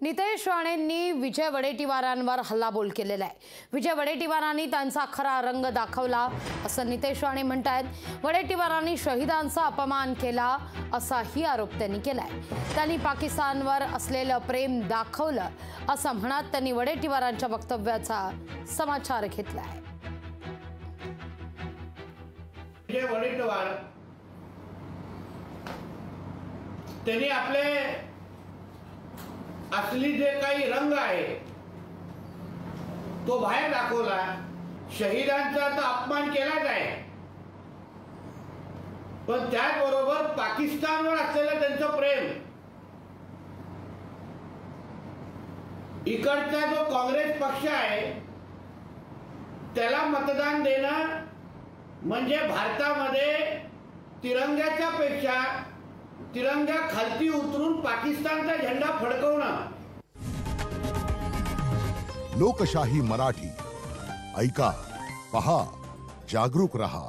नितेश राणेंनी विजय वडेट्टीवारांवर हल्लाबोल केलेला आहे। विजय वडेट्टीवारांनी त्यांचा खरा रंग दाखवला असं नितेश राणे म्हणतात। वडेट्टीवारांनी शहीदांचा अपमान केला असाही आरोप त्यांनी केलाय। त्यांनी पाकिस्तानवर असलेलं प्रेम दाखवलं असं म्हणत त्यांनी वडेट्टीवारांच्या वक्तव्याचा समाचार घेतलाय। विजय वडेट्टीवार त्यांनी आपले असली जे काही रंग आहे तो बाहेर दाखवला। शहीदांचा तर अपमान केलाच आहे, पण त्याचबरोबर पाकिस्तानवर असलेलं त्यांचं प्रेम, इकडचा जो काँग्रेस पक्ष आहे त्याला मतदान देणं म्हणजे भारतामध्ये तिरंग्याच्या पेक्षा तिरंगा खालती उतरून पाकिस्तानचा झेंडा फडकवणं। लोकशाही मराठी ऐका, पहा, जागरूक रहा।